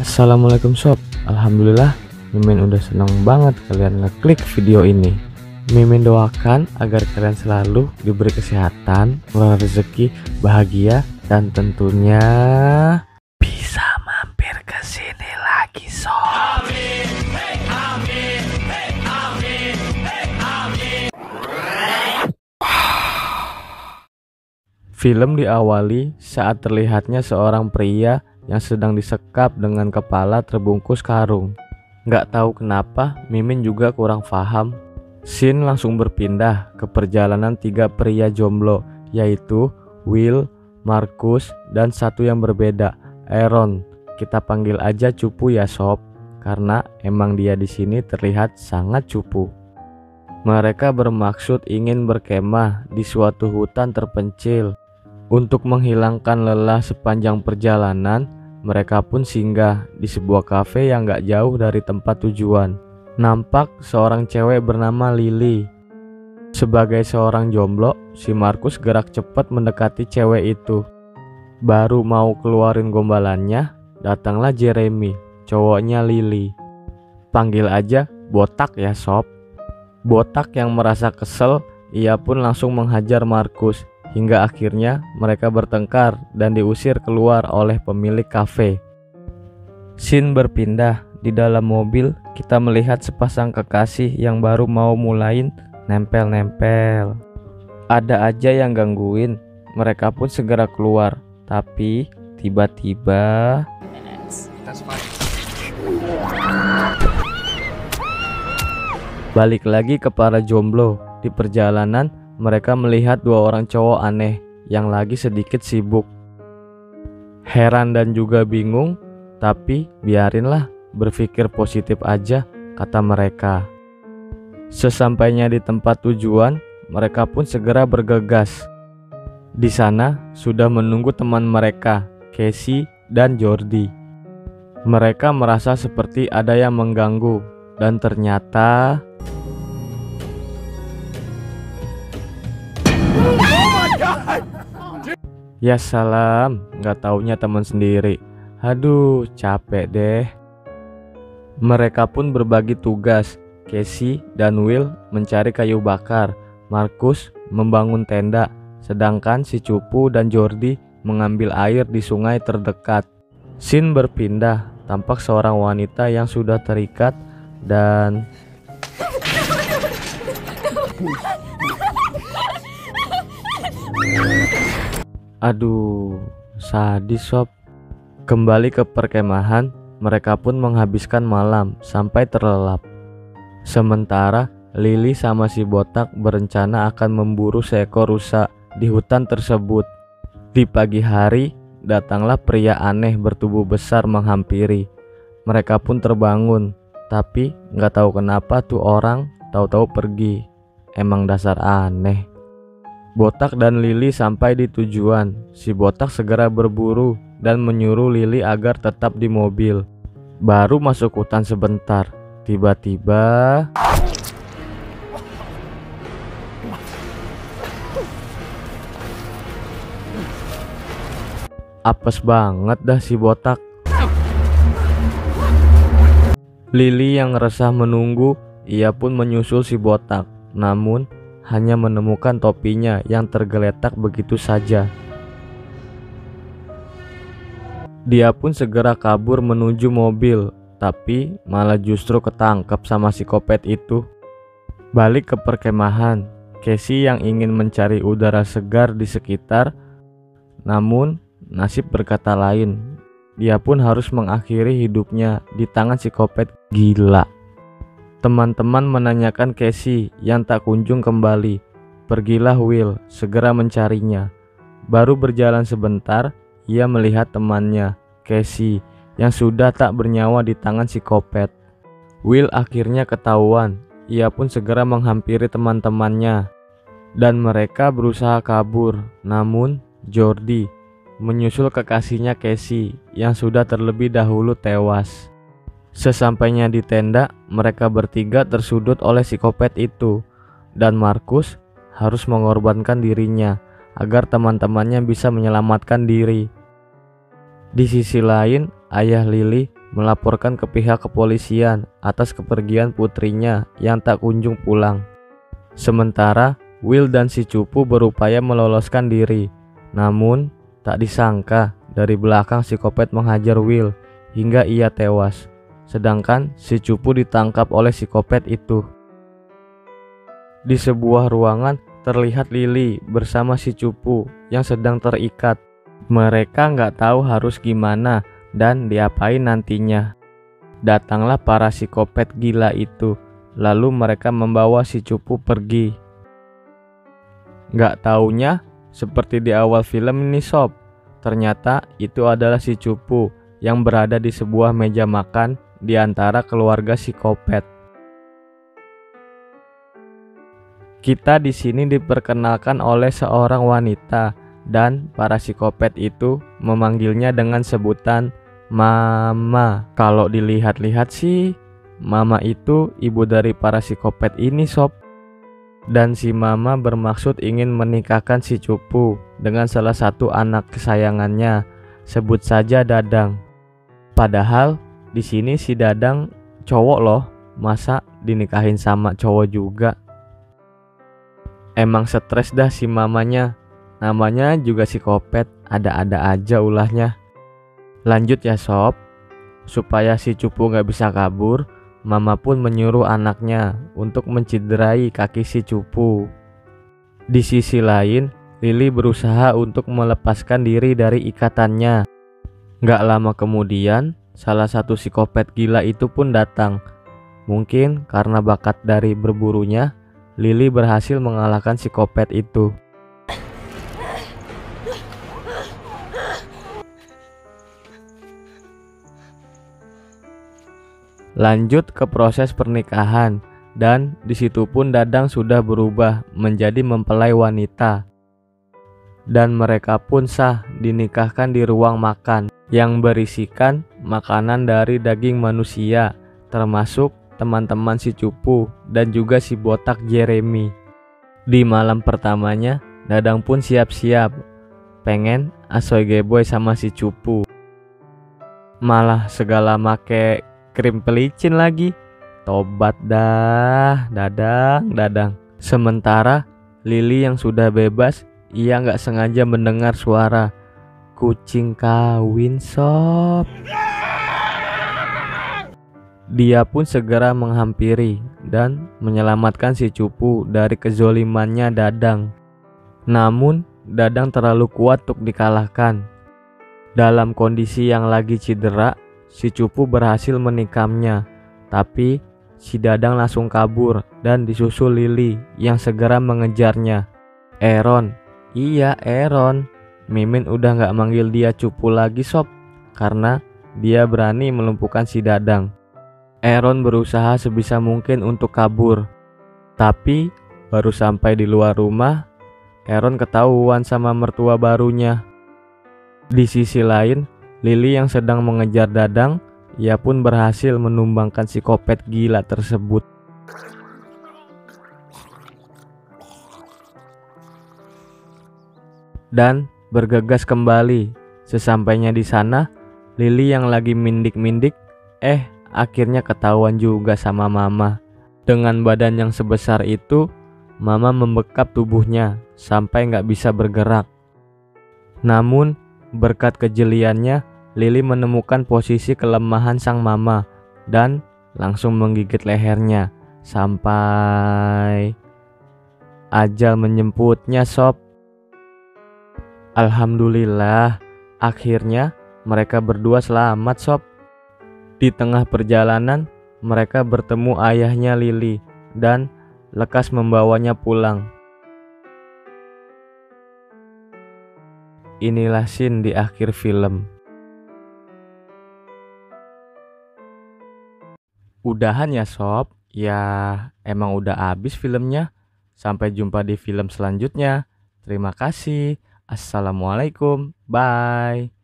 Assalamualaikum sob. Alhamdulillah Mimin udah seneng banget kalian ngeklik video ini. Mimin doakan agar kalian selalu diberi kesehatan, rezeki, bahagia, dan tentunya bisa mampir ke sini lagi sob. Film diawali saat terlihatnya seorang pria yang sedang disekap dengan kepala terbungkus karung. Nggak tahu kenapa, Mimin juga kurang paham. Scene langsung berpindah ke perjalanan tiga pria jomblo, yaitu Will, Marcus, dan satu yang berbeda, Aaron. Kita panggil aja cupu ya sob, karena emang dia di sini terlihat sangat cupu. Mereka bermaksud ingin berkemah di suatu hutan terpencil. Untuk menghilangkan lelah sepanjang perjalanan, mereka pun singgah di sebuah kafe yang gak jauh dari tempat tujuan. Nampak seorang cewek bernama Lily. Sebagai seorang jomblo, si Marcus gerak cepat mendekati cewek itu. Baru mau keluarin gombalannya, datanglah Jeremy, cowoknya Lily. Panggil aja botak ya sob. Botak yang merasa kesel, ia pun langsung menghajar Marcus. Hingga akhirnya mereka bertengkar dan diusir keluar oleh pemilik kafe. Scene berpindah. Di dalam mobil kita melihat sepasang kekasih yang baru mau mulain nempel-nempel. Ada aja yang gangguin, mereka pun segera keluar. Tapi tiba-tiba balik lagi ke para jomblo. Di perjalanan mereka melihat dua orang cowok aneh yang lagi sedikit sibuk. Heran dan juga bingung, tapi biarinlah, berpikir positif aja, kata mereka. Sesampainya di tempat tujuan, mereka pun segera bergegas. Di sana sudah menunggu teman mereka, Casey dan Jordi. Mereka merasa seperti ada yang mengganggu, dan ternyata ya salam, nggak taunya teman sendiri. Aduh, capek deh. Mereka pun berbagi tugas. Casey dan Will mencari kayu bakar, Marcus membangun tenda, sedangkan si Cupu dan Jordi mengambil air di sungai terdekat. Scene berpindah, tampak seorang wanita yang sudah terikat dan aduh, sadis sob. Kembali ke perkemahan, mereka pun menghabiskan malam sampai terlelap. Sementara Lily sama si botak berencana akan memburu seekor rusa di hutan tersebut. Di pagi hari, datanglah pria aneh bertubuh besar menghampiri. Mereka pun terbangun, tapi nggak tahu kenapa tuh orang tahu-tahu pergi. Emang dasar aneh. Botak dan Lily sampai di tujuan. Si botak segera berburu dan menyuruh Lily agar tetap di mobil. Baru masuk hutan sebentar, tiba-tiba apes banget dah si botak. Lily yang resah menunggu, ia pun menyusul si botak. Namun hanya menemukan topinya yang tergeletak begitu saja. Dia pun segera kabur menuju mobil, tapi malah justru ketangkep sama si kopet itu. Balik ke perkemahan, Casey yang ingin mencari udara segar di sekitar, namun nasib berkata lain. Dia pun harus mengakhiri hidupnya di tangan si kopet gila. Teman-teman menanyakan Casey yang tak kunjung kembali. Pergilah Will segera mencarinya. Baru berjalan sebentar, ia melihat temannya, Casey, yang sudah tak bernyawa di tangan si kopet. Will akhirnya ketahuan. Ia pun segera menghampiri teman-temannya dan mereka berusaha kabur. Namun Jordi menyusul kekasihnya Casey yang sudah terlebih dahulu tewas. Sesampainya di tenda, mereka bertiga tersudut oleh si kopet itu, dan Marcus harus mengorbankan dirinya agar teman-temannya bisa menyelamatkan diri. Di sisi lain, ayah Lily melaporkan ke pihak kepolisian atas kepergian putrinya yang tak kunjung pulang. Sementara Will dan si cupu berupaya meloloskan diri, namun tak disangka dari belakang si Kopet menghajar Will hingga ia tewas, sedangkan si cupu ditangkap oleh si Kopet itu. Di sebuah ruangan terlihat Lily bersama si cupu yang sedang terikat. Mereka nggak tahu harus gimana dan diapain nantinya. Datanglah para psikopat gila itu, lalu mereka membawa si cupu pergi. Nggak taunya, seperti di awal film ini sob, ternyata itu adalah si cupu yang berada di sebuah meja makan di antara keluarga psikopat. Kita di sini diperkenalkan oleh seorang wanita dan para psikopat itu memanggilnya dengan sebutan Mama. Kalau dilihat-lihat sih, Mama itu ibu dari para psikopat ini sob. Dan si Mama bermaksud ingin menikahkan si cupu dengan salah satu anak kesayangannya, sebut saja Dadang. Padahal di sini si Dadang cowok loh, masa dinikahin sama cowok juga. Emang stres dah si mamanya, namanya juga psikopat, ada-ada aja ulahnya. Lanjut ya sob, supaya si cupu gak bisa kabur, Mama pun menyuruh anaknya untuk menciderai kaki si cupu. Di sisi lain, Lily berusaha untuk melepaskan diri dari ikatannya. Gak lama kemudian, salah satu psikopat gila itu pun datang. Mungkin karena bakat dari berburunya, Lily berhasil mengalahkan psikopat itu. Lanjut ke proses pernikahan, dan disitu pun Dadang sudah berubah menjadi mempelai wanita. Dan mereka pun sah dinikahkan di ruang makan yang berisikan makanan dari daging manusia, termasuk teman-teman si cupu dan juga si botak Jeremy. Di malam pertamanya, Dadang pun siap-siap pengen asoy geboy sama si cupu. Malah segala make krim pelicin lagi. Tobat dah, Dadang. Sementara Lily yang sudah bebas, ia nggak sengaja mendengar suara kucing kawin sob. Dia pun segera menghampiri dan menyelamatkan si cupu dari kezolimannya Dadang. Namun Dadang terlalu kuat untuk dikalahkan. Dalam kondisi yang lagi cedera, si cupu berhasil menikamnya. Tapi si Dadang langsung kabur dan disusul Lily yang segera mengejarnya. Aaron, iya Aaron. Mimin udah gak manggil dia cupu lagi sob, karena dia berani melumpuhkan si Dadang. Aaron berusaha sebisa mungkin untuk kabur. Tapi baru sampai di luar rumah, Aaron ketahuan sama mertua barunya. Di sisi lain, Lily yang sedang mengejar Dadang, ia pun berhasil menumbangkan psikopat gila tersebut. Dan bergegas kembali. Sesampainya di sana, Lily yang lagi mindik-mindik, akhirnya ketahuan juga sama Mama. Dengan badan yang sebesar itu, Mama membekap tubuhnya sampai nggak bisa bergerak. Namun, berkat kejeliannya, Lily menemukan posisi kelemahan sang Mama dan langsung menggigit lehernya sampai ajal menjemputnya sob. Alhamdulillah, akhirnya mereka berdua selamat sob. Di tengah perjalanan, mereka bertemu ayahnya Lily dan lekas membawanya pulang. Inilah scene di akhir film. Udahan ya sob, ya emang udah habis filmnya. Sampai jumpa di film selanjutnya. Terima kasih. Assalamualaikum. Bye.